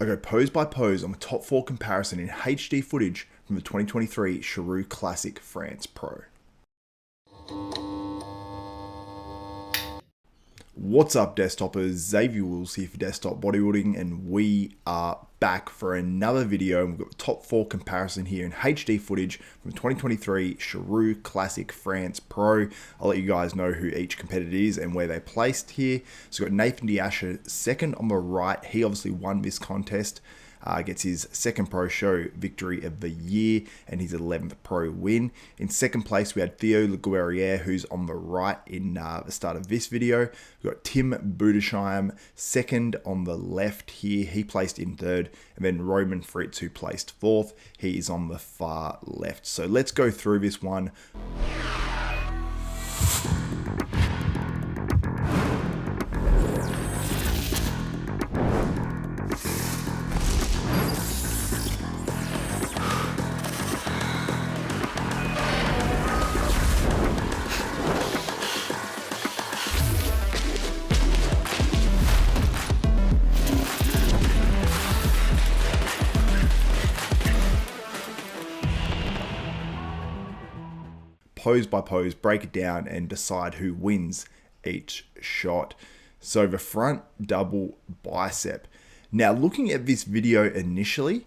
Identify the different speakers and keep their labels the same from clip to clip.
Speaker 1: I go pose by pose on the top 4 comparison in HD footage from the 2023 Sheru Classic France Pro. What's up, desktoppers? Xavier Wills here for Desktop Bodybuilding, and we are back for another video. We've got the top 4 comparison here in HD footage from the 2023 Sheru Classic France Pro. I'll let you guys know who each competitor is and where they placed here. So we've got Nathan De Asha second on the right. He obviously won this contest. Gets his second pro show victory of the year and his 11th pro win. In second place, we had Theo Leguerrier, who's on the right in the start of this video. We've got Tim Budesheim second on the left here. He placed in third. And then Roman Fritz, who placed fourth. He is on the far left. So let's go through this one. Pose by pose, break it down and decide who wins each shot. So the front double bicep. Now looking at this video initially,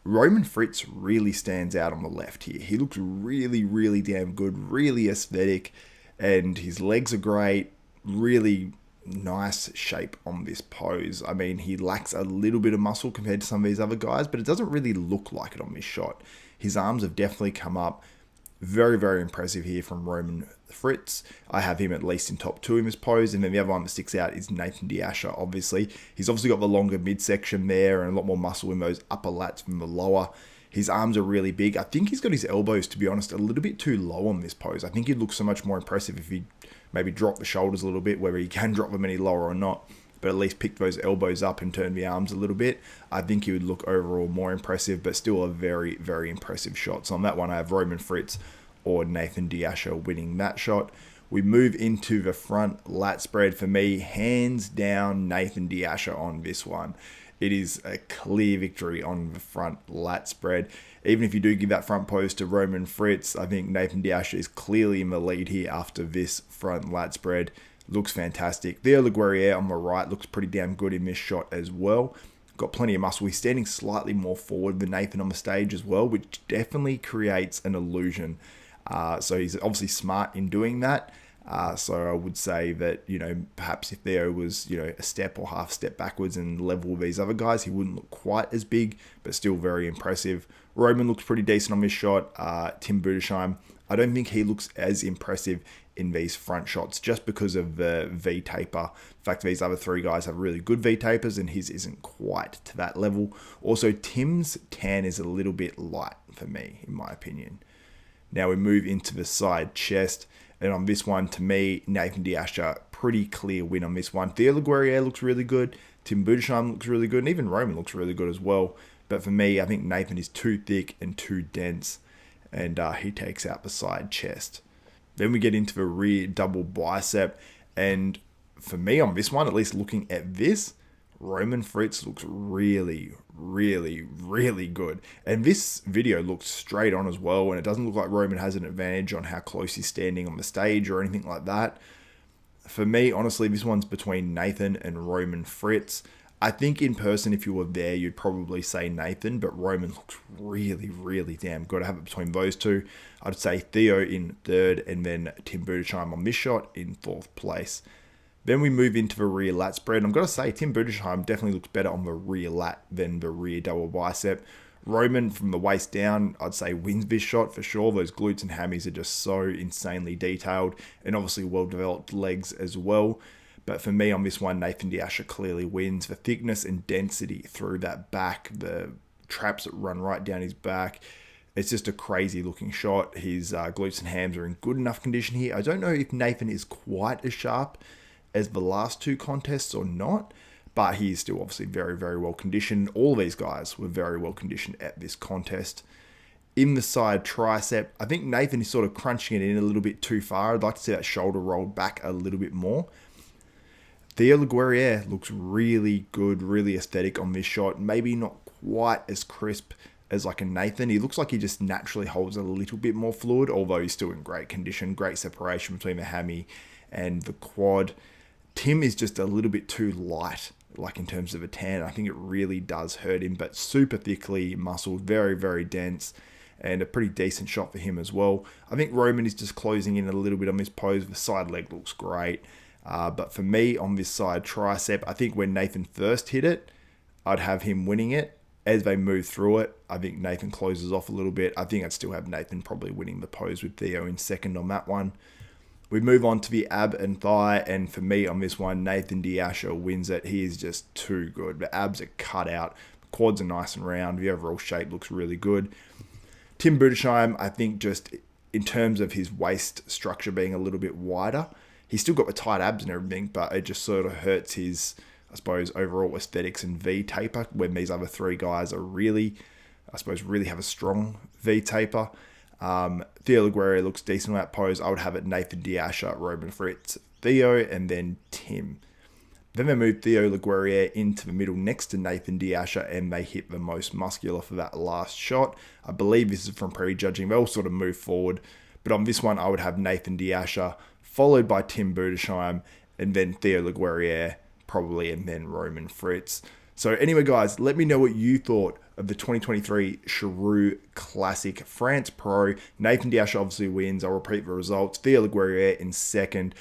Speaker 1: Roman Fritz really stands out on the left here. He looks really damn good, really aesthetic, and his legs are great, really nice shape on this pose. I mean, he lacks a little bit of muscle compared to some of these other guys, but it doesn't really look like it on this shot. His arms have definitely come up. Very impressive here from Roman Fritz. I have him at least in top 2 in this pose, and then the other one that sticks out is Nathan De Asha, obviously. He's obviously got the longer midsection there and a lot more muscle in those upper lats than the lower. His arms are really big. I think he's got his elbows, to be honest, a little bit too low on this pose. I think he'd look so much more impressive if he maybe dropped the shoulders a little bit, whether he can drop them any lower or not, but at least pick those elbows up and turn the arms a little bit. I think he would look overall more impressive, but still a very impressive shot. So on that one, I have Roman Fritz or Nathan De Asha winning that shot. We move into the front lat spread. For me, hands down, Nathan De Asha on this one. It is a clear victory on the front lat spread. Even if you do give that front pose to Roman Fritz, I think Nathan De Asha is clearly in the lead here after this front lat spread. Looks fantastic. Theo Leguerrier on the right looks pretty damn good in this shot as well. Got plenty of muscle. He's standing slightly more forward than Nathan on the stage as well, which definitely creates an illusion. So he's obviously smart in doing that. So I would say that, perhaps if Theo was, a step or half step backwards and level with these other guys, he wouldn't look quite as big, but still very impressive. Roman looks pretty decent on this shot. Tim Budesheim, I don't think he looks as impressive in these front shots just because of the V-taper. In fact, these other 3 guys have really good V-tapers and his isn't quite to that level. Also, Tim's tan is a little bit light for me, in my opinion. Now we move into the side chest, and on this one, to me, Nathan De Asha, pretty clear win on this one. Theo Leguerrier looks really good, Tim Budesheim looks really good, and even Roman looks really good as well. But for me, I think Nathan is too thick and too dense, and he takes out the side chest. Then we get into the rear double bicep, and for me on this one, at least looking at this, Roman Fritz looks really good. And this video looks straight on as well, and it doesn't look like Roman has an advantage on how close he's standing on the stage or anything like that. For me, honestly, this one's between Nathan and Roman Fritz. I think in person, if you were there, you'd probably say Nathan, but Roman looks really damn good. I have it between those two. I'd say Theo in third, and then Tim Budesheim on this shot in 4th place. Then we move into the rear lat spread. And I've got to say, Tim Budesheim definitely looks better on the rear lat than the rear double bicep. Roman, from the waist down, I'd say wins this shot for sure. Those glutes and hammies are just so insanely detailed, and obviously well-developed legs as well. But for me on this one, Nathan De Asha clearly wins. The thickness and density through that back, the traps that run right down his back. It's just a crazy looking shot. His glutes and hams are in good enough condition here. I don't know if Nathan is quite as sharp as the last 2 contests or not, but he is still obviously very well conditioned. All these guys were very well conditioned at this contest. In the side tricep, I think Nathan is sort of crunching it in a little bit too far. I'd like to see that shoulder rolled back a little bit more. Theo Leguerrier looks really good, really aesthetic on this shot. Maybe not quite as crisp as like a Nathan. He looks like he just naturally holds a little bit more fluid, although he's still in great condition, great separation between the hammy and the quad. Tim is just a little bit too light, like in terms of a tan. I think it really does hurt him, but super thickly muscled, very, very dense, and a pretty decent shot for him as well. I think Roman is just closing in a little bit on this pose. The side leg looks great. But for me, on this side tricep, I think when Nathan first hit it, I'd have him winning it. As they move through it, I think Nathan closes off a little bit. I think I'd still have Nathan probably winning the pose with Theo in second on that one. We move on to the ab and thigh, and for me on this one, Nathan De Asha wins it. He is just too good. The abs are cut out, the quads are nice and round, the overall shape looks really good. Tim Budesheim, I think just in terms of his waist structure being a little bit wider, he's still got the tight abs and everything, but it just sort of hurts his, I suppose, overall aesthetics and V taper when these other three guys are really, I suppose, really have a strong V taper. Theo Leguerrier looks decent on that pose. I would have it Nathan De Asha, Roman Fritz, Theo, and then Tim. Then they move Theo Leguerrier into the middle next to Nathan De Asha, and they hit the most muscular for that last shot. I believe this is from prejudging. They all sort of move forward. But on this one, I would have Nathan De Asha, followed by Tim Budesheim, and then Theo Leguerrier, probably, and then Roman Fritz. So anyway, guys, let me know what you thought of the 2023 Sheru Classic France Pro. Nathan De Asha obviously wins. I'll repeat the results. Theo Leguerrier in second,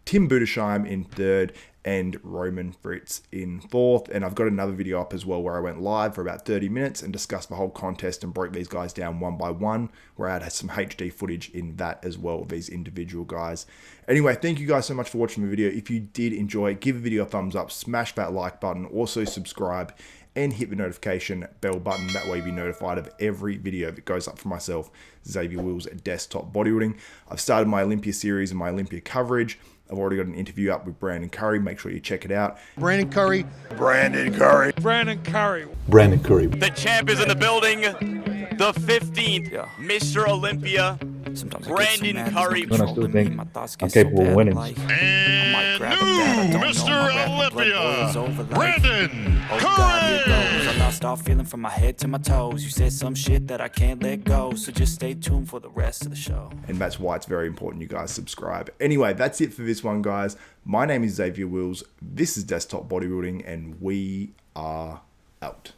Speaker 1: Tim Budesheim in third, and Roman Fritz in fourth. And I've got another video up as well where I went live for about 30 minutes and discussed the whole contest and broke these guys down one by one, where I had some HD footage in that as well of these individual guys. Anyway, thank you guys so much for watching the video. If you did enjoy it, give the video a thumbs up, smash that like button, also subscribe and hit the notification bell button. That way you'll be notified of every video that goes up for myself, Xavier Wills at Desktop Bodybuilding. I've started my Olympia series and my Olympia coverage. I've already got an interview up with Brandon Curry. Make sure you check it out.
Speaker 2: Brandon Curry.
Speaker 3: Brandon Curry.
Speaker 2: Brandon Curry.
Speaker 4: Brandon Curry.
Speaker 3: The champ is in the building. The 15th, Mr. Olympia, Brandon Curry.
Speaker 4: I still think I'm capable of winning.
Speaker 5: And new Mr. Olympia, Brandon Curry.
Speaker 6: I lost all feeling from my head to my toes. You said some shit that I can't let go, so just stay tuned for the rest of the show.
Speaker 1: And that's why it's very important you guys subscribe. Anyway, that's it for this one, guys. My name is Xavier Wills. This is Desktop Bodybuilding, and we are out.